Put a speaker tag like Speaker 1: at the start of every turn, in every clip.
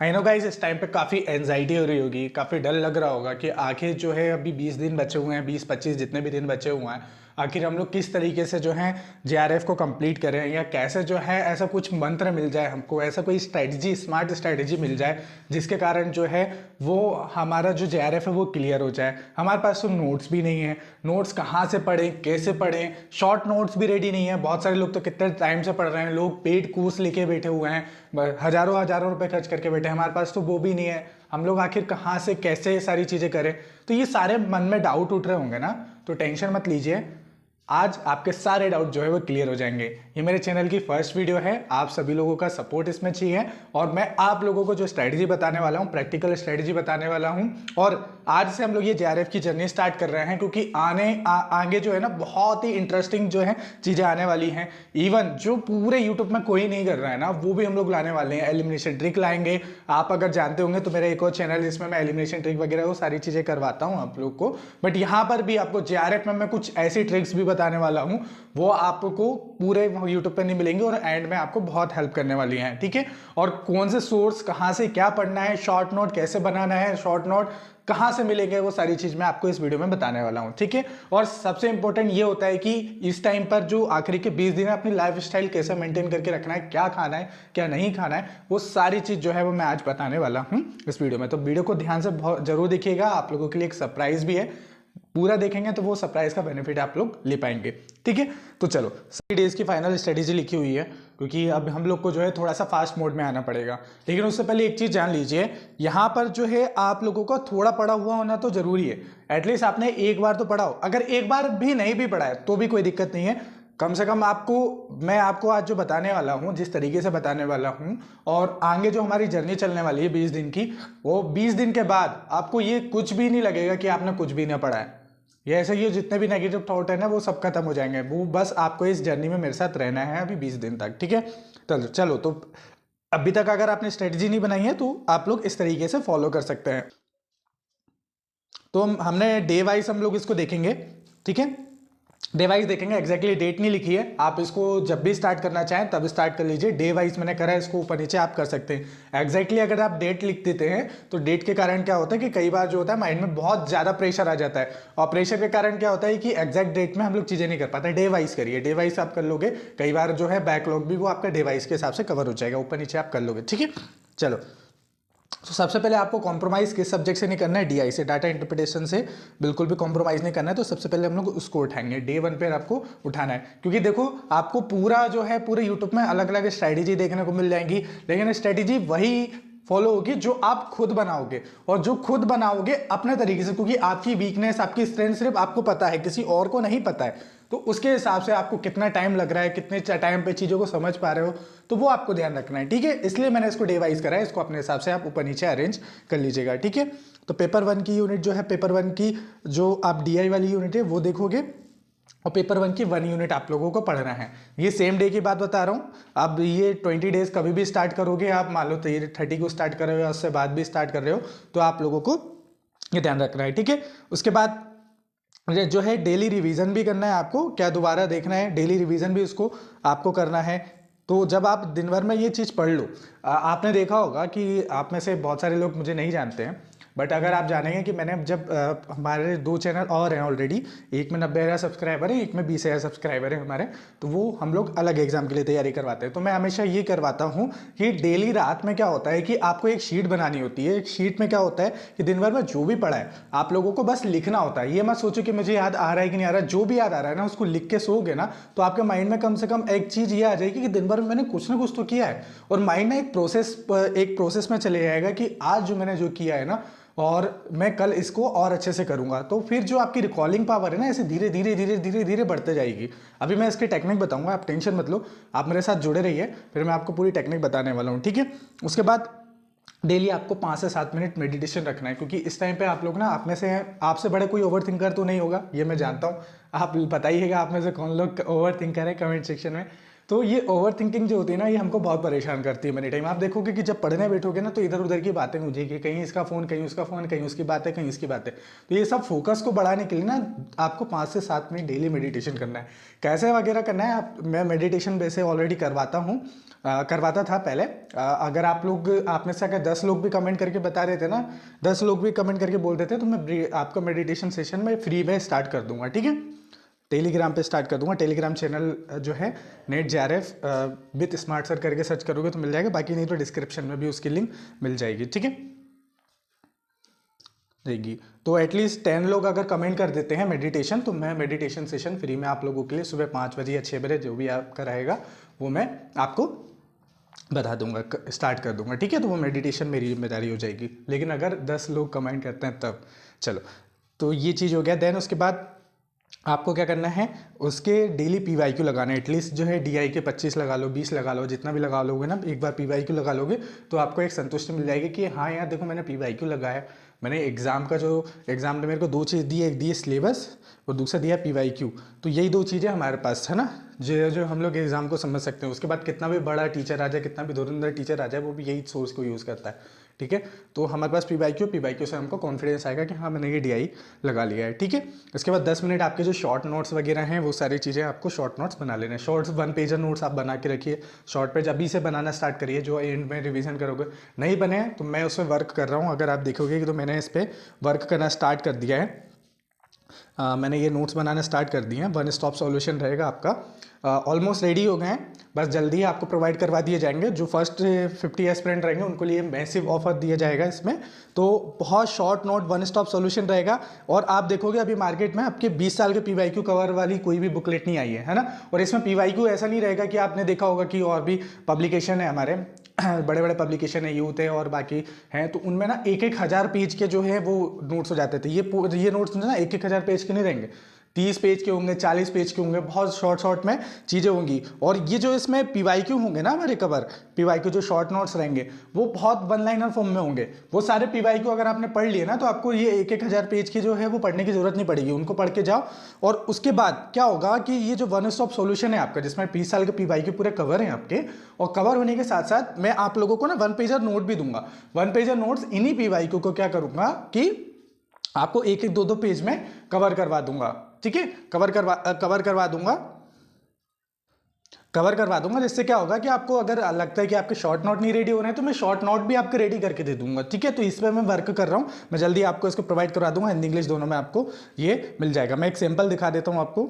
Speaker 1: I know guys, इस time पे काफ़ी एंजाइटी हो रही होगी, काफ़ी डर लग रहा होगा कि आखिर जो है अभी 20 दिन बचे हुए हैं, 20-25 जितने भी दिन बचे हुए हैं, आखिर हम लोग किस तरीके से जो है जेआरएफ को कंप्लीट करें या कैसे जो है ऐसा कुछ मंत्र मिल जाए हमको, ऐसा कोई स्ट्रेटजी, स्मार्ट स्ट्रेटजी मिल जाए जिसके कारण जो है वो हमारा जो जेआरएफ है वो क्लियर हो जाए। हमारे पास तो नोट्स भी नहीं है, नोट्स कहाँ से पढ़ें, कैसे पढ़ें, शॉर्ट नोट्स भी रेडी नहीं है। बहुत सारे लोग तो कितने टाइम से पढ़ रहे हैं, लोग पेड कोर्स लेके बैठे हुए हैं, हजारों हजारों रुपए खर्च करके बैठे हैं। हमारे पास तो वो भी नहीं है, हम लोग आखिर कहाँ से कैसे ये सारी चीज़ें करें। तो ये सारे मन में डाउट उठ रहे होंगे ना, तो टेंशन मत लीजिए, आज आपके सारे डाउट जो है वो क्लियर हो जाएंगे। ये मेरे चैनल की फर्स्ट वीडियो है, आप सभी लोगों का सपोर्ट इसमें चाहिए और मैं आप लोगों को जो स्ट्रेटजी बताने वाला हूँ, प्रैक्टिकल स्ट्रेटजी बताने वाला हूँ। और आज से हम लोग ये जेआरएफ की जर्नी स्टार्ट कर रहे हैं, क्योंकि आगे जो है ना बहुत ही इंटरेस्टिंग जो है चीज़ें आने वाली हैं। इवन जो पूरे यूट्यूब में कोई नहीं कर रहा है ना, वो भी हम लोग लाने वाले हैं। एलिमिनेशन ट्रिक लाएंगे, आप अगर जानते होंगे तो मेरा एक और चैनल जिसमें मैं एलिमिनेशन ट्रिक वगैरह वो सारी चीज़ें करवाता हूँ आप लोग को। बट यहाँ पर भी आपको जेआरएफ में मैं कुछ ऐसी ट्रिक्स भी बताने वाला हूं, वो आपको पूरे यूट्यूब पे नहीं मिलेंगे और एंड में आपको बहुत हेल्प करने वाली हैं, ठीक है। और कौन से सोर्स, कहां से क्या पढ़ना है, शॉर्ट नोट कैसे बनाना है, शॉर्ट नोट कहां से मिलेंगे, वो सारी चीज मैं आपको इस वीडियो में बताने वाला हूं, ठीक है। और सबसे इंपॉर्टेंट ये होता है कि इस टाइम पर जो आखिरी के 20 दिन है, अपनी लाइफ स्टाइल कैसे मेंटेन करके रखना है, क्या खाना है क्या नहीं खाना है, वो सारी चीज जो है वो मैं आज बताने वाला हूं इस वीडियो में। तो वीडियो को ध्यान से जरूर देखिएगा, आप लोगों के लिए एक सरप्राइज भी है, पूरा देखेंगे तो वो सरप्राइज का बेनिफिट आप लोग ले पाएंगे, ठीक है। तो चलो, 30 डेज की फाइनल स्ट्रेटेजी लिखी हुई है, क्योंकि अब हम लोग को जो है थोड़ा सा फास्ट मोड में आना पड़ेगा। लेकिन उससे पहले एक चीज जान लीजिए, यहाँ पर जो है आप लोगों को थोड़ा पढ़ा हुआ होना तो जरूरी है। एटलीस्ट आपने एक बार तो पढ़ा हो, अगर एक बार भी नहीं भी पढ़ा है तो भी कोई दिक्कत नहीं है। कम से कम मैं आपको आज जो बताने वाला हूं, जिस तरीके से बताने वाला हूं, और आगे जो हमारी जर्नी चलने वाली है 20 दिन की, वो 20 दिन के बाद आपको ये कुछ भी नहीं लगेगा कि आपने कुछ भी ना पढ़ा है। ये ऐसे ही जितने भी नेगेटिव थॉट है ना, वो सब खत्म हो जाएंगे। वो बस आपको इस जर्नी में मेरे साथ रहना है अभी 20 दिन तक, ठीक है। चलो तो अभी तक अगर आपने स्ट्रेटजी नहीं बनाई है तो आप लोग इस तरीके से फॉलो कर सकते हैं। तो हमने डे वाइज हम लोग इसको देखेंगे, ठीक है। डे वाइज देखेंगे, एग्जैक्टली डेट नहीं लिखी है, आप इसको जब भी स्टार्ट करना चाहें तब स्टार्ट कर लीजिए। डे वाइज मैंने करा है, इसको ऊपर नीचे आप कर सकते हैं। एग्जैक्टली अगर आप डेट लिख देते हैं तो डेट के कारण क्या होता है कि कई बार जो होता है माइंड में बहुत ज़्यादा प्रेशर आ जाता है, और प्रेशर के कारण क्या होता है कि एग्जैक्ट डेट में हम लोग चीज़ें नहीं कर पाते। डे वाइज करिए, डे वाइज आप कर लोगे, कई बार जो है बैकलॉग भी वो आपका डे वाइज के हिसाब से कवर हो जाएगा, ऊपर नीचे आप कर लोगे, ठीक है। चलो, तो सबसे पहले आपको कॉम्प्रोमाइज़ किस सब्जेक्ट से नहीं करना है, डीआई से, डाटा इंटरप्रिटेशन से बिल्कुल भी कॉम्प्रोमाइज़ नहीं करना है। तो सबसे पहले हम लोग उसको उठाएंगे, डे 1 पे आपको उठाना है, क्योंकि देखो आपको पूरा जो है पूरे यूट्यूब में अलग अलग स्ट्रैटेजी देखने को मिल जाएंगी, लेकिन स्ट्रैटेजी वही फॉलो होगी जो आप खुद बनाओगे, और जो खुद बनाओगे अपने तरीके से, क्योंकि आपकी वीकनेस, आपकी स्ट्रेंथ सिर्फ आपको पता है, किसी और को नहीं पता है। तो उसके हिसाब से आपको कितना टाइम लग रहा है, कितने टाइम पे चीज़ों को समझ पा रहे हो, तो वो आपको ध्यान रखना है, ठीक है। इसलिए मैंने इसको डे वाइज करा है, इसको अपने हिसाब से आप ऊपर नीचे अरेंज कर लीजिएगा, ठीक है। तो पेपर 1 की यूनिट जो है, पेपर 1 की जो आप डीआई वाली यूनिट है वो देखोगे, और पेपर 1 की 1 यूनिट आप लोगों को पढ़ना है। ये सेम डे की बात बता रहा हूँ। अब ये 20 डेज कभी भी स्टार्ट करोगे आप, मान लो तो ये 30 को स्टार्ट कर रहे हो, उससे बाद भी स्टार्ट कर रहे हो, तो आप लोगों को ये ध्यान रखना है, ठीक है। उसके बाद जो है डेली रिवीजन भी करना है आपको, क्या दोबारा देखना है, डेली रिवीजन भी उसको आपको करना है। तो जब आप दिन भर में ये चीज़ पढ़ लो, आपने देखा होगा कि आप में से बहुत सारे लोग मुझे नहीं जानते हैं, बट अगर आप जानेंगे कि मैंने जब हमारे 2 चैनल और हैं ऑलरेडी, एक में 90,000 सब्सक्राइबर है, एक में 20,000 सब्सक्राइबर है हमारे, तो वो हम लोग अलग एग्जाम के लिए तैयारी करवाते हैं। तो मैं हमेशा ये करवाता हूँ कि डेली रात में क्या होता है कि आपको एक शीट बनानी होती है। एक शीट में क्या होता है कि दिन भर में जो भी पढ़ा है आप लोगों को बस लिखना होता है। ये मत सोचो कि मुझे याद आ रहा है कि नहीं आ रहा है, जो भी याद आ रहा है ना उसको लिख के सोओगे ना, तो आपके माइंड में कम से कम एक चीज़ ये आ जाएगी कि दिन भर में मैंने कुछ ना कुछ तो किया है, और माइंड ना एक प्रोसेस में चले जाएगा कि आज जो मैंने जो किया है ना, और मैं कल इसको और अच्छे से करूंगा। तो फिर जो आपकी रिकॉलिंग पावर है ना, ऐसे धीरे धीरे धीरे धीरे धीरे बढ़ते जाएगी। अभी मैं इसकी टेक्निक बताऊंगा, आप टेंशन मत लो, आप मेरे साथ जुड़े रहिए, फिर मैं आपको पूरी टेक्निक बताने वाला हूँ, ठीक है। उसके बाद डेली आपको 5 से 7 मिनट मेडिटेशन रखना है, क्योंकि इस टाइम पे आप लोग ना, आप में से हैं, आपसे बड़े कोई ओवर थिंकर तो नहीं होगा, ये मैं जानता हूँ। आप बताइएगा आप में से कौन लोग ओवर थिंकर है कमेंट सेक्शन में। तो ये ओवर थिंकिंग जो होती है ना, ये हमको बहुत परेशान करती है मनी टाइम। आप देखोगे कि जब पढ़ने बैठोगे ना, तो इधर उधर की बातें मुझे, कहीं इसका फ़ोन, कहीं उसका फ़ोन, कहीं उसकी बातें, कहीं इसकी बातें। तो ये सब फोकस को बढ़ाने के लिए ना आपको 5 से 7 मिनट डेली मेडिटेशन करना है। कैसे वगैरह करना है, मैं मेडिटेशन वैसे ऑलरेडी करवाता हूँ, करवाता था पहले। अगर आप में से अगर 10 लोग भी कमेंट करके बता रहे थे ना, 10 लोग भी कमेंट करके बोल देते तो मैं आपका मेडिटेशन सेशन में फ्री में स्टार्ट कर दूंगा, ठीक है। टेलीग्राम पे स्टार्ट कर दूंगा। टेलीग्राम चैनल जो है net JRF with smart sir करके सर्च करोगे तो मिल जाएगा, बाकी नहीं तो डिस्क्रिप्शन में भी उसकी लिंक मिल जाएगी, ठीक है। रहेगी तो एटलीस्ट 10 लोग अगर कमेंट कर देते हैं मेडिटेशन, तो मैं मेडिटेशन सेशन फ्री में आप लोगों के लिए सुबह 5 बजे या 6 बजे जो भी आपका रहेगा वो मैं आपको बता दूंगा, स्टार्ट कर दूंगा, ठीक है। तो वो मेडिटेशन मेरी जिम्मेदारी हो जाएगी। लेकिन अगर 10 लोग कमेंट करते हैं तब, चलो तो ये चीज़ हो गया। देन उसके बाद आपको क्या करना है, उसके डेली PYQ लगाना है। एटलीस्ट जो है DI के 25 लगा लो, 20 लगा लो, जितना भी लगा लोगे ना, एक बार PYQ लगा लोगे तो आपको एक संतुष्टि मिल जाएगी कि हाँ यार देखो मैंने PYQ लगाया, मैंने एग्जाम का जो एग्जाम ने मेरे को 2 चीज़ दी, एक दी सिलेबस और दूसरा दिया PYQ। तो यही 2 चीज़ें हमारे पास है ना, जो हम लोग एग्जाम को समझ सकते हैं। उसके बाद कितना भी बड़ा टीचर आ जाए, कितना भी धुरंधर टीचर आ जाए, वो भी यही सोर्स को यूज़ करता है, ठीक है। तो हमारे पास PYQ से हमको कॉन्फिडेंस आएगा कि हाँ मैंने ये DI लगा लिया है, ठीक है। उसके बाद 10 मिनट आपके जो शॉर्ट नोट्स वगैरह हैं वो सारी चीज़ें आपको शॉर्ट नोट्स बना लेने हैं। शॉर्ट्स 1 पेजर नोट्स आप बना के रखिए, शॉर्ट पेज अभी से बनाना स्टार्ट करिए, जो एंड में रिवीजन करोगे। नहीं बने तो मैं उस पर वर्क कर रहा हूँ, अगर आप देखोगे कि तो मैंने इस पर वर्क करना स्टार्ट कर दिया है। मैंने ये नोट्स बनाना स्टार्ट कर दिए हैं। 1 स्टॉप सॉल्यूशन रहेगा आपका, ऑलमोस्ट रेडी हो गए हैं, बस जल्दी ही आपको प्रोवाइड करवा दिए जाएंगे। जो फर्स्ट 50 एस्पिरेंट रहेंगे उनको लिए मैसिव ऑफर दिया जाएगा इसमें। तो बहुत शॉर्ट नोट 1 स्टॉप सॉल्यूशन रहेगा। और आप देखोगे अभी मार्केट में आपके 20 साल के PYQ कवर वाली कोई भी बुकलेट नहीं आई है ना। और इसमें PYQ ऐसा नहीं रहेगा कि आपने देखा होगा कि और भी पब्लिकेशन है हमारे बड़े बड़े पब्लिकेशन है, यूथ है और बाकी हैं, तो उनमें ना 1,000 पेज के जो है वो नोट्स हो जाते थे। ये नोट्स ना 1,000 पेज के नहीं रहेंगे, 30 पेज के होंगे, 40 पेज के होंगे, बहुत शॉर्ट में चीज़ें होंगी। और ये जो इसमें PYQ होंगे ना हमारे कवर, PYQ जो शॉर्ट नोट्स रहेंगे वो बहुत 1 लाइनर फॉर्म में होंगे। वो सारे PYQ अगर आपने पढ़ लिए ना तो आपको ये 1,000 पेज की जो है वो पढ़ने की जरूरत नहीं पड़ेगी, उनको पढ़ के जाओ। और उसके बाद क्या होगा कि ये जो 1 स्टॉप सॉल्यूशन है आपका, जिसमें 20 साल के PYQ पूरे कवर हैं आपके, और कवर होने के साथ साथ मैं आप लोगों को ना 1 पेजर नोट भी दूंगा। 1 पेजर नोट्स इन्हीं PYQ को क्या करूंगा कि आपको 1-1, 2-2 पेज में कवर करवा दूंगा, ठीक है। कवर करवा दूंगा जिससे क्या होगा कि आपको अगर लगता है कि आपके शॉर्ट नोट नहीं रेडी हो रहे हैं तो मैं शॉर्ट नोट भी आपके रेडी करके दे दूंगा, ठीक है। तो इस पर मैं वर्क कर रहा हूं, मैं जल्दी आपको इसको प्रोवाइड करवा दूंगा। हिंदी इंग्लिश दोनों में आपको ये मिल जाएगा। मैं एक सैंपल दिखा देता हूं आपको,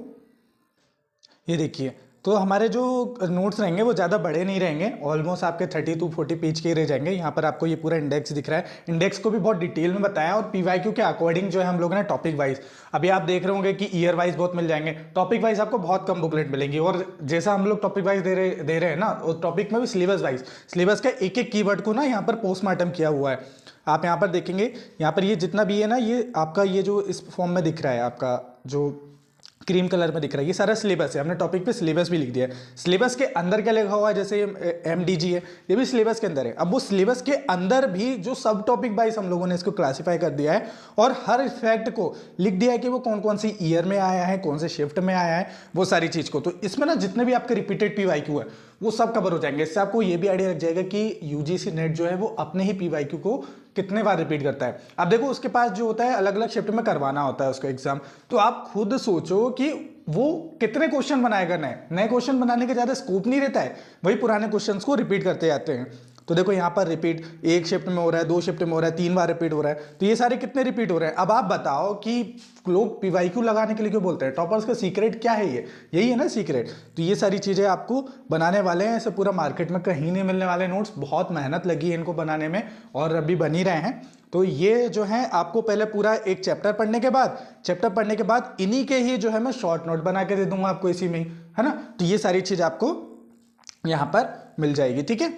Speaker 1: ये देखिए। तो हमारे जो नोट्स रहेंगे वो ज़्यादा बड़े नहीं रहेंगे, ऑलमोस्ट आपके 30 to 40 पेज के रह जाएंगे। यहाँ पर आपको ये पूरा इंडेक्स दिख रहा है, इंडेक्स को भी बहुत डिटेल में बताया और PYQ के अकॉर्डिंग जो है हम लोगों ने टॉपिक वाइज, अभी आप देख रहे होंगे कि ईयर वाइज बहुत मिल जाएंगे, टॉपिक वाइज आपको बहुत कम बुकलेट मिलेंगी। और जैसा हम लोग टॉपिक वाइज दे रहे हैं ना, और टॉपिक में भी सिलेबस वाइज, सिलेबस का एक कीवर्ड को ना यहाँ पर पोस्टमार्टम किया हुआ है। आप यहाँ पर देखेंगे, यहाँ पर ये जितना भी है ना, ये आपका ये जो इस फॉर्म में दिख रहा है, आपका जो क्रीम कलर में दिख रहा है, ये सारा सिलेबस है। हमने टॉपिक पे सिलेबस भी लिख दिया है। सिलेबस के अंदर क्या लिखा हुआ है, जैसे MDG है, ये भी सिलेबस के अंदर है। अब वो सिलेबस के अंदर भी जो सब टॉपिक वाइज हम लोगों ने इसको क्लासीफाई कर दिया है और हर फैक्ट को लिख दिया है कि वो कौन कौन सी ईयर में आया है, कौन से शिफ्ट में आया है, वो सारी चीज को। तो इसमें ना जितने भी आपके रिपीटेड PYQ है वो सब कवर हो जाएंगे। इससे आपको ये भी आइडिया लग जाएगा कि UGC नेट जो है वो अपने ही PYQ को कितने बार रिपीट करता है। अब देखो उसके पास जो होता है अलग अलग शिफ्ट में करवाना होता है उसको एग्जाम, तो आप खुद सोचो कि वो कितने क्वेश्चन बनाएगा। नए क्वेश्चन बनाने के ज़्यादा स्कोप नहीं रहता है, वही पुराने क्वेश्चंस को रिपीट करते जाते हैं। तो देखो यहाँ पर रिपीट 1 शिफ्ट में हो रहा है, 2 शिफ्ट में हो रहा है, 3 बार रिपीट हो रहा है, तो ये सारे कितने रिपीट हो रहे हैं। अब आप बताओ कि लोग PYQ लगाने के लिए क्यों बोलते हैं, टॉपर्स का सीक्रेट क्या है, ये यही है ना सीक्रेट। तो ये सारी चीज़ें आपको बनाने वाले हैं, ऐसे पूरा मार्केट में कहीं नहीं मिलने वाले नोट्स, बहुत मेहनत लगी है इनको बनाने में और अभी बन ही रहे हैं। तो ये जो है आपको पहले पूरा एक चैप्टर पढ़ने के बाद इन्हीं के ही जो है मैं शॉर्ट नोट बना के दे दूंगा आपको इसी में ही, है ना। तो ये सारी चीज़ आपको यहाँ पर मिल जाएगी, ठीक है।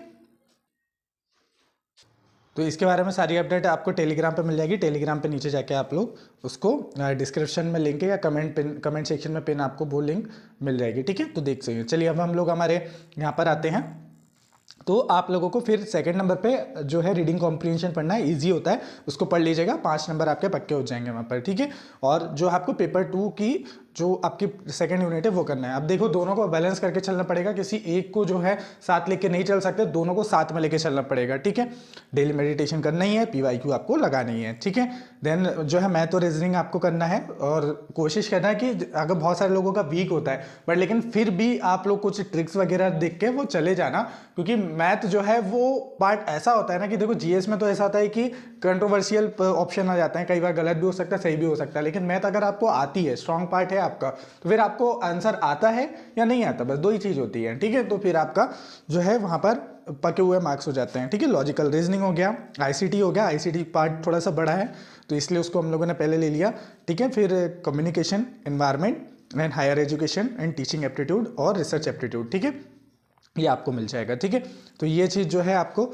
Speaker 1: तो इसके बारे में सारी अपडेट आपको टेलीग्राम पे मिल जाएगी। टेलीग्राम पे नीचे जाके आप लोग उसको डिस्क्रिप्शन में लिंक है या कमेंट सेक्शन में पिन आपको वो लिंक मिल जाएगी, ठीक है। तो देख सकते हैं। चलिए अब हम लोग हमारे यहाँ पर आते हैं। तो आप लोगों को फिर सेकंड नंबर पे जो है रीडिंग कॉम्प्रिहेंशन पढ़ना है, इजी होता है, उसको पढ़ लीजिएगा, 5 नंबर आपके पक्के हो जाएंगे वहाँ पर, ठीक है। और जो आपको पेपर 2 की जो आपकी सेकंड यूनिट है वो करना है। अब देखो दोनों को बैलेंस करके चलना पड़ेगा, किसी एक को जो है साथ लेके नहीं चल सकते, दोनों को साथ में लेके चलना पड़ेगा, ठीक है। डेली मेडिटेशन करना ही है, पीवाईक्यू आपको लगानी है, ठीक है। देन जो है मैथ और रीजनिंग आपको करना है, और कोशिश करना है कि अगर बहुत सारे लोगों का वीक होता है बट लेकिन फिर भी आप लोग कुछ ट्रिक्स वगैरह देख के वो चले जाना, क्योंकि मैथ जो है वो पार्ट ऐसा होता है ना कि देखो जीएस में तो ऐसा होता है कि कंट्रोवर्शियल ऑप्शन आ जाते हैं, कई बार गलत भी हो सकता है सही भी हो सकता है, लेकिन मैथ अगर आपको आती है, स्ट्रॉन्ग पार्ट है आपका, तो फिर आपको आंसर आता है या नहीं आता, बस दो ही चीज़ होती है, ठीक है। तो फिर आपका जो है वहाँ पर पके हुए मार्क्स हो जाते हैं, ठीक है। लॉजिकल रीजनिंग हो गया, आईसीटी हो गया, आईसीटी पार्ट थोड़ा सा बड़ा है तो इसलिए उसको हम लोगों ने पहले ले लिया, ठीक है। फिर communication, environment and higher education and teaching aptitude और रिसर्च एप्टीट्यूड, ठीक है, ये आपको मिल जाएगा, ठीक है। तो ये चीज़ जो है आपको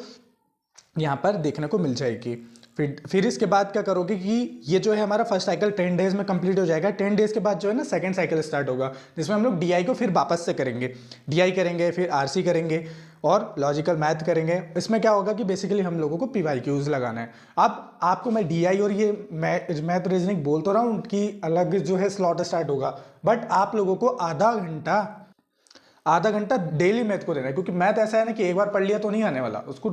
Speaker 1: यहाँ पर देखने को मिल जाएगी। फिर इसके बाद क्या करोगे कि ये जो है हमारा फर्स्ट साइकिल 10 डेज में कंप्लीट हो जाएगा। 10 डेज के बाद जो है ना सेकंड साइकिल स्टार्ट होगा, जिसमें हम लोग डीआई को फिर वापस से करेंगे, डीआई करेंगे, फिर आरसी करेंगे और लॉजिकल मैथ करेंगे। इसमें क्या होगा कि बेसिकली हम लोगों को पीवाईक्यूज लगाना है। अब आपको मैं डीआई और ये मैथ रीजनिंग बोल तो रहा हूँ कि अलग जो है स्लॉट स्टार्ट होगा, बट आप लोगों को आधा घंटा डेली मैथ को देना है, क्योंकि मैथ ऐसा है ना कि एक बार पढ़ लिया तो नहीं आने वाला, उसको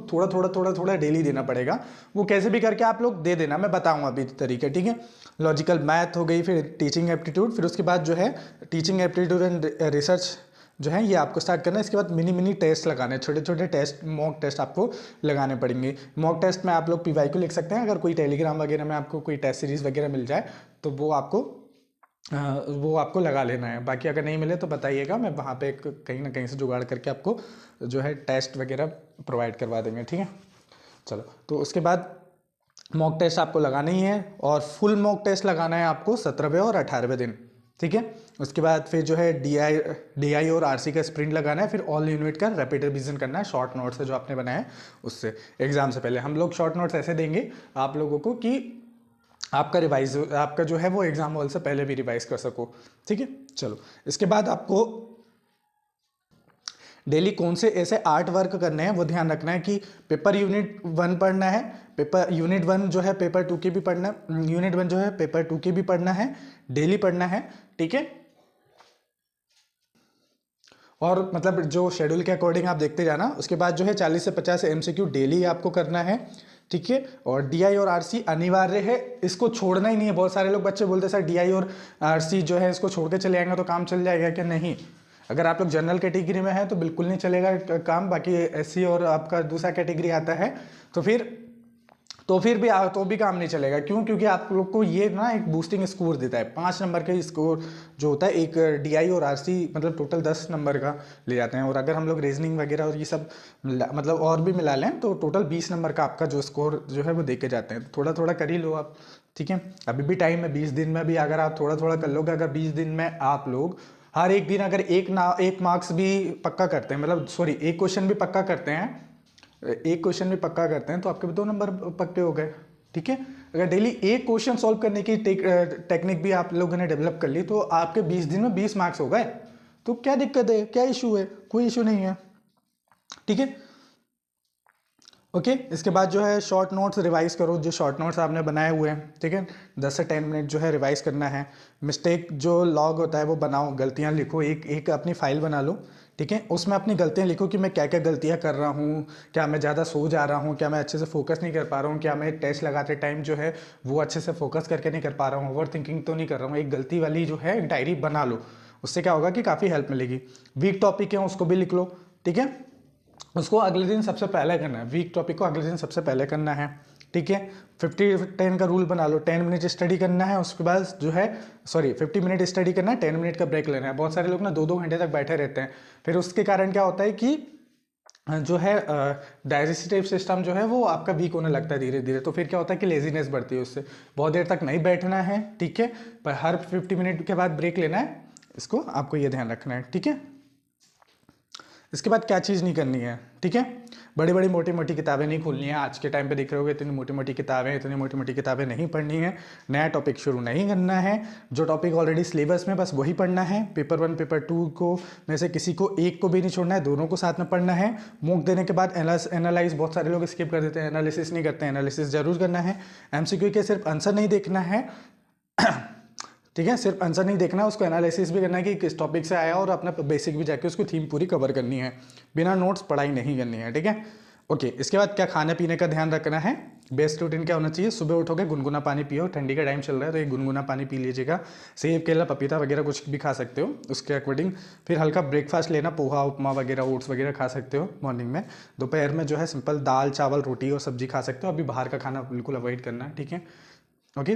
Speaker 1: थोड़ा डेली देना पड़ेगा। वो कैसे भी करके आप लोग दे देना, मैं बताऊंगा अभी तरीके, ठीक है। लॉजिकल मैथ हो गई, फिर टीचिंग एप्टीट्यूड, फिर उसके बाद जो है टीचिंग एप्टीट्यूड एंड रिसर्च जो है ये आपको स्टार्ट करना है। इसके बाद मिनी टेस्ट लगाने, छोटे छोटे टेस्ट, मॉक टेस्ट आपको लगाने पड़ेंगे। मॉक टेस्ट में आप लोग पीवाईक्यू लिख सकते हैं, अगर कोई टेलीग्राम वगैरह में आपको कोई टेस्ट सीरीज वगैरह मिल जाए तो वो आपको लगा लेना है। बाकी अगर नहीं मिले तो बताइएगा, मैं वहाँ पे कहीं ना कहीं से जुगाड़ करके आपको जो है टेस्ट वगैरह प्रोवाइड करवा देंगे, ठीक है। चलो, तो उसके बाद मॉक टेस्ट आपको लगाना ही है, और फुल मॉक टेस्ट लगाना है आपको 17वें और 18वें दिन, ठीक है। उसके बाद फिर जो है डीआई और आरसी का स्प्रिंट लगाना है, फिर ऑल यूनिट का रैपिड रिवीजन करना है शॉर्ट नोट्स से जो आपने बनाया है उससे। एग्जाम से पहले हम लोग शॉर्ट नोट्स ऐसे देंगे आप लोगों को कि आपका जो है वो एग्जाम हॉल से पहले भी रिवाइज कर सको, ठीक है। चलो, इसके बाद आपको डेली कौन से ऐसे 8 वर्क करने हैं वो ध्यान रखना है कि पेपर यूनिट 1 पढ़ना है, पेपर यूनिट 1 जो है पेपर 2 के भी पढ़ना, यूनिट 1 जो है पेपर 2 के भी पढ़ना है, डेली पढ़ना है, ठीक है। और मतलब जो शेड्यूल के अकॉर्डिंग आप देखते जाना। उसके बाद जो है 40 से 50 एमसीक्यू डेली आपको करना है, ठीक है। और डीआई और आरसी अनिवार्य है, इसको छोड़ना ही नहीं है। बहुत सारे लोग बच्चे बोलते हैं सर डीआई और आरसी जो है इसको छोड़ के चले आएंगे तो काम चल जाएगा, क्या? नहीं, अगर आप लोग जनरल कैटेगरी में हैं तो बिल्कुल नहीं चलेगा काम। बाकी एससी और आपका दूसरा कैटेगरी आता है तो फिर भी काम नहीं चलेगा। क्यों? क्योंकि आप लोग को ये ना एक बूस्टिंग स्कोर देता है, 5 नंबर के स्कोर जो होता है एक डीआई और आरसी, मतलब टोटल 10 नंबर का ले जाते हैं। और अगर हम लोग रीजनिंग वगैरह और ये सब मतलब और भी मिला लें तो टोटल 20 नंबर का आपका जो स्कोर जो है वो दे के जाते हैं। थोड़ा थोड़ा कर ही लो आप, ठीक है। अभी भी टाइम है, 20 दिन में भी अगर आप थोड़ा थोड़ा कर लोगे, अगर 20 दिन में आप लोग हर एक दिन अगर एक मार्क्स भी पक्का करते हैं, मतलब सॉरी एक क्वेश्चन भी पक्का करते हैं, तो आपके 2 नंबर पक्के हो गए, ठीक है। अगर डेली एक क्वेश्चन सॉल्व करने की टेक्निक भी आप लोगों ने डेवलप कर ली तो आपके 20 दिन में 20 मार्क्स हो गए। तो क्या दिक्कत है, क्या इशू है? कोई इशू नहीं है, ठीक है। ओके, इसके बाद जो है शॉर्ट नोट्स रिवाइज करो, जो शॉर्ट नोट्स आपने बनाए हुए हैं, ठीक है। 10 से 10 मिनट जो है रिवाइज करना है। मिस्टेक जो लॉग होता है वो बनाओ, गलतियां लिखो, एक अपनी फाइल बना लो, ठीक है। उसमें अपनी गलतियां लिखो कि मैं क्या क्या गलतियां कर रहा हूँ, क्या मैं ज़्यादा सो जा रहा हूँ, क्या मैं अच्छे से फोकस नहीं कर पा रहा हूँ, क्या मैं टेस्ट लगाते टाइम जो है वो अच्छे से फोकस करके नहीं कर पा रहा हूँ, ओवर थिंकिंग तो नहीं कर रहा हूँ। एक गलती वाली जो है एक डायरी बना लो, उससे क्या होगा कि काफ़ी हेल्प मिलेगी। वीक टॉपिक है उसको भी लिख लो, ठीक है। उसको अगले दिन सबसे पहले करना है, वीक टॉपिक को अगले दिन सबसे पहले करना है, ठीक है। 50-10 का रूल बना लो, 10 मिनट स्टडी करना है, उसके बाद जो है 50 मिनट स्टडी करना है, 10 मिनट का ब्रेक लेना है। बहुत सारे लोग ना 2-2 घंटे तक बैठे रहते हैं, फिर उसके कारण क्या होता है कि जो है डाइजेस्टिव सिस्टम जो है वो आपका वीक होने लगता है धीरे धीरे। तो फिर क्या होता है कि लेजीनेस बढ़ती है, उससे बहुत देर तक नहीं बैठना है, ठीक है। पर हर 50 मिनट के बाद ब्रेक लेना है, इसको आपको ये ध्यान रखना है, ठीक है। इसके बाद क्या चीज़ नहीं करनी है, ठीक है। बड़ी बड़ी मोटी मोटी किताबें नहीं खोलनी है। आज के टाइम पे देख रहे होगे इतनी मोटी मोटी किताबें नहीं पढ़नी है। नया टॉपिक शुरू नहीं करना है, जो टॉपिक ऑलरेडी सिलेबस में बस वही पढ़ना है। पेपर 1 पेपर 2 को में से किसी को एक को भी नहीं छोड़ना है, दोनों को साथ में पढ़ना है। मॉक देने के बाद एनालाइज बहुत सारे लोग स्किप कर देते हैं, एनालिसिस नहीं करते हैं, एनालिसिस जरूर करना है। MCQ के सिर्फ आंसर नहीं देखना है ठीक है, सिर्फ आंसर नहीं देखना, उसको एनालिसिस भी करना है कि किस टॉपिक से आया और अपना बेसिक भी जाके उसको थीम पूरी कवर करनी है, बिना नोट्स पढ़ाई नहीं करनी है। ठीक है, ओके। इसके बाद क्या खाने पीने का ध्यान रखना है, बेस्ट रूटीन क्या होना चाहिए, सुबह उठोगे गुनगुना पानी पियो, ठंडी का टाइम चल रहा है तो एक गुनगुना पानी पी लीजिएगा, सेब केला पपीता वगैरह कुछ भी खा सकते हो उसके अकॉर्डिंग। फिर हल्का ब्रेकफास्ट लेना, पोहा उपमा वगैरह ओट्स वगैरह खा सकते हो मॉर्निंग में। दोपहर में जो है सिंपल दाल चावल रोटी और सब्जी खा सकते हो, अभी बाहर का खाना बिल्कुल अवॉइड करना है। ठीक है, ओके।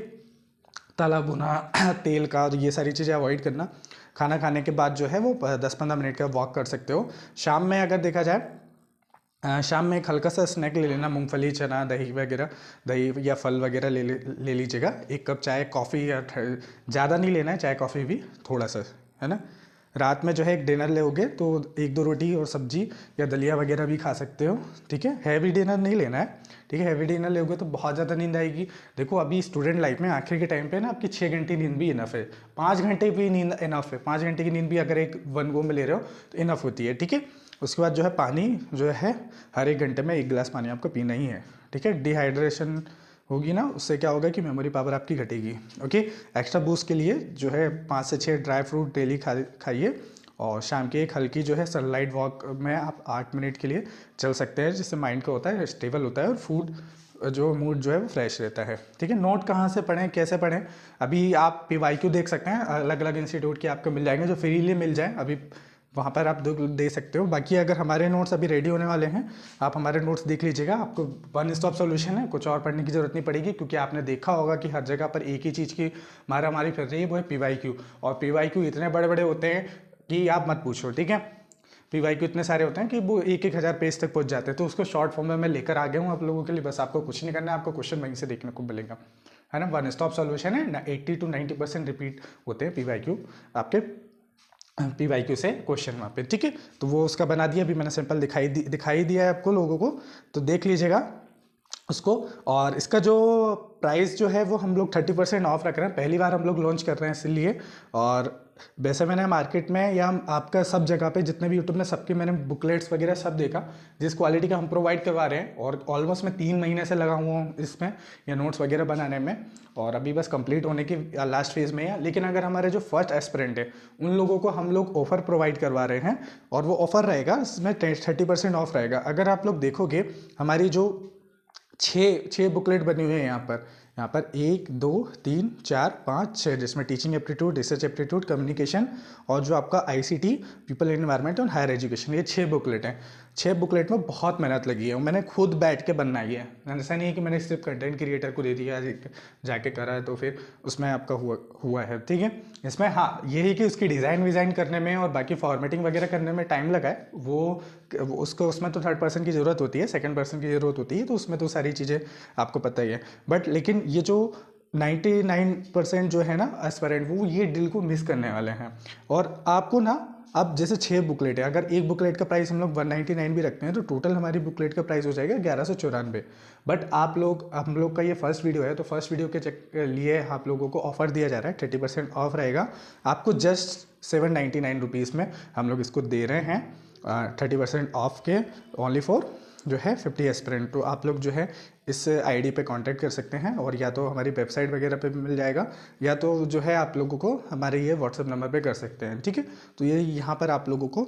Speaker 1: तला भुना तेल का ये सारी चीज़ें अवॉइड करना। खाना खाने के बाद जो है वो 10-15 मिनट का वॉक कर सकते हो। शाम में अगर देखा जाए, शाम में एक हल्का सा स्नैक ले लेना, मूंगफली चना दही वगैरह, दही या फल वगैरह ले लीजिएगा। 1 कप चाय कॉफ़ी या ज़्यादा नहीं लेना है चाय कॉफ़ी भी, थोड़ा सा, है ना। रात में जो है एक डिनर लोगे तो 1-2 रोटी और सब्जी या दलिया वगैरह भी खा सकते हो। ठीक है, हैवी डिनर नहीं लेना है। ठीक है, हैवी डिनर लोगे तो बहुत ज़्यादा नींद आएगी। देखो अभी स्टूडेंट लाइफ में आखिर के टाइम पे ना आपकी 6 घंटे नींद भी इनफ है, 5 घंटे भी नींद इनफ है। 5 घंटे की नींद भी अगर एक वन गो में ले रहे हो तो इनफ होती है। ठीक है, उसके बाद जो है पानी जो है हर 1 घंटे में 1 गिलास पानी आपको पीना ही है। ठीक है, डिहाइड्रेशन होगी ना, उससे क्या होगा कि मेमोरी पावर आपकी घटेगी। ओके, एक्स्ट्रा बूस्ट के लिए जो है 5 से 6 ड्राई फ्रूट डेली खाइए, और शाम की एक हल्की जो है सनलाइट वॉक में आप 8 मिनट के लिए चल सकते हैं, जिससे माइंड का होता है स्टेबल होता है और फूड जो मूड जो है वो फ्रेश रहता है। ठीक है, नोट कहाँ से पढ़ें कैसे पढ़ें, अभी आप PYQ देख सकते हैं, अलग अलग इंस्टीट्यूट के आपको मिल जाएंगे जो फ्रीली मिल जाए, अभी वहाँ पर आप दे सकते हो। बाकी अगर हमारे नोट्स अभी रेडी होने वाले हैं, आप हमारे नोट्स देख लीजिएगा, आपको वन स्टॉप सॉल्यूशन है, कुछ और पढ़ने की ज़रूरत नहीं पड़ेगी, क्योंकि आपने देखा होगा कि हर जगह पर एक ही चीज़ की मारामारी फिर रही है, वो है PYQ। और PYQ इतने बड़े बड़े होते हैं कि आप मत पूछो। ठीक है, PYQ इतने सारे होते हैं कि वो 1-1 हज़ार पेज तक पहुँच जाते हैं, तो उसको शॉर्ट फॉर्म में मैं लेकर आ गया हूँ आप लोगों के लिए। बस आपको कुछ नहीं करना है, आपको क्वेश्चन वहीं से देखने को मिलेगा, है ना। वन स्टॉप सॉल्यूशन है ना, 80 to 90% रिपीट होते हैं PYQ आपके PYQ से क्वेश्चन वहाँ पे। ठीक है, तो वो उसका बना दिया, अभी मैंने सिंपल दिखाई दिया है आपको लोगों को, तो देख लीजिएगा उसको। और इसका जो प्राइस जो है वो हम लोग 30% ऑफ रख रहे हैं, पहली बार हम लोग लॉन्च कर रहे हैं इसलिए। और वैसे मैंने मार्केट में या आपका सब जगह पे जितने भी यूट्यूब में सबके मैंने बुकलेट्स वगैरह सब देखा, जिस क्वालिटी का हम प्रोवाइड करवा रहे हैं, और ऑलमोस्ट मैं 3 महीने से लगा हुआ हूँ इसमें या नोट्स वगैरह बनाने में, और अभी बस कंप्लीट होने की लास्ट फेज़ में है। लेकिन अगर हमारे जो फर्स्ट एस्पिरेंट है उन लोगों को हम लोग ऑफ़र प्रोवाइड करवा रहे हैं, और वो ऑफ़र रहेगा इसमें 30% ऑफ रहेगा। अगर आप लोग देखोगे हमारी जो 6 बुकलेट बनी हुई है यहाँ पर 1 2 3 4 5 6, जिसमें teaching aptitude, research aptitude, communication और जो आपका ICT पीपल एनवायरनमेंट और हायर एजुकेशन, ये 6 बुकलेट हैं। 6 बुकलेट में बहुत मेहनत लगी है, मैंने खुद बैठ के बनाई है, ऐसा नहीं है कि मैंने सिर्फ कंटेंट क्रिएटर को दे दिया जाके करा है तो फिर उसमें आपका हुआ है। ठीक है, इसमें हाँ यही कि उसकी डिज़ाइन करने में और बाकी फॉर्मेटिंग वगैरह करने में टाइम लगा है, वो उसको उसमें तो 3rd पर्सन की ज़रूरत होती है, 2nd पर्सन की ज़रूरत होती है, तो उसमें तो सारी चीज़ें आपको पता ही है। बट लेकिन ये जो 99% जो है ना एस्पिरेंट, वो ये डील को मिस करने वाले हैं। और आपको ना अब जैसे 6 बुकलेट है, अगर एक बुकलेट का प्राइस हम लोग 199 भी रखते हैं तो टोटल हमारी बुकलेट का प्राइस हो जाएगा 1194। बट हम लोग का ये फर्स्ट वीडियो है, तो फर्स्ट वीडियो के लिए आप लोगों को ऑफर दिया जा रहा है, 30% ऑफ रहेगा आपको, जस्ट 799 रुपीज़ में हम लोग इसको दे रहे हैं, 30% ऑफ के ओनली फॉर जो है 50 एस्पिरेंट। तो आप लोग जो है इस ID पे कांटेक्ट कर सकते हैं, और या तो हमारी वेबसाइट वगैरह पे मिल जाएगा, या तो जो है आप लोगों को हमारे ये WhatsApp नंबर पे कर सकते हैं। ठीक है, तो ये यहाँ पर आप लोगों को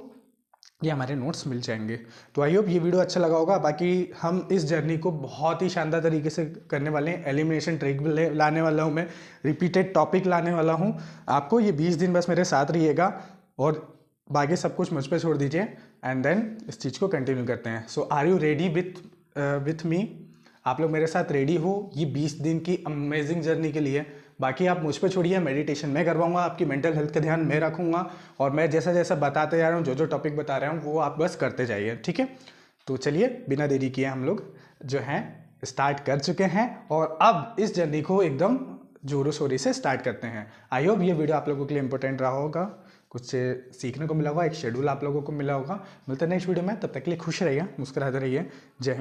Speaker 1: ये हमारे नोट्स मिल जाएंगे। तो आई होप ये वीडियो अच्छा लगा होगा। बाकी हम इस जर्नी को बहुत ही शानदार तरीके से करने वाले हैं, एलिमिनेशन ट्रिक लाने वाला हूँ मैं, रिपीटेड टॉपिक लाने वाला हूँ आपको। ये 20 दिन बस मेरे साथ रहिएगा, और बाकी सब कुछ मुझ पे छोड़ दीजिए, एंड देन इस चीज़ को कंटिन्यू करते हैं। So are you ready with me? आप लोग मेरे साथ रेडी हो ये 20 दिन की अमेजिंग जर्नी के लिए? बाकी आप मुझ पे छोड़िए, मेडिटेशन मैं करवाऊंगा, आपकी मेंटल हेल्थ का ध्यान मैं रखूंगा, और मैं जैसा जैसा बताते जा रहा हूँ, जो टॉपिक बता रहा हूँ वो आप बस करते जाइए। ठीक है, तो चलिए बिना देरी किए हम लोग जो हैं स्टार्ट कर चुके हैं, और अब इस जर्नी को एकदम जोरों शोरी से स्टार्ट करते हैं। आई होप ये वीडियो आप लोगों के लिए इंपॉर्टेंट रहा होगा, कुछ सीखने को मिला होगा, एक शेड्यूल आप लोगों को मिला होगा। मिलते हैं नेक्स्ट वीडियो में, तब तक के लिए खुश रहिए, मुस्कुराते रहिए। जय हिंद।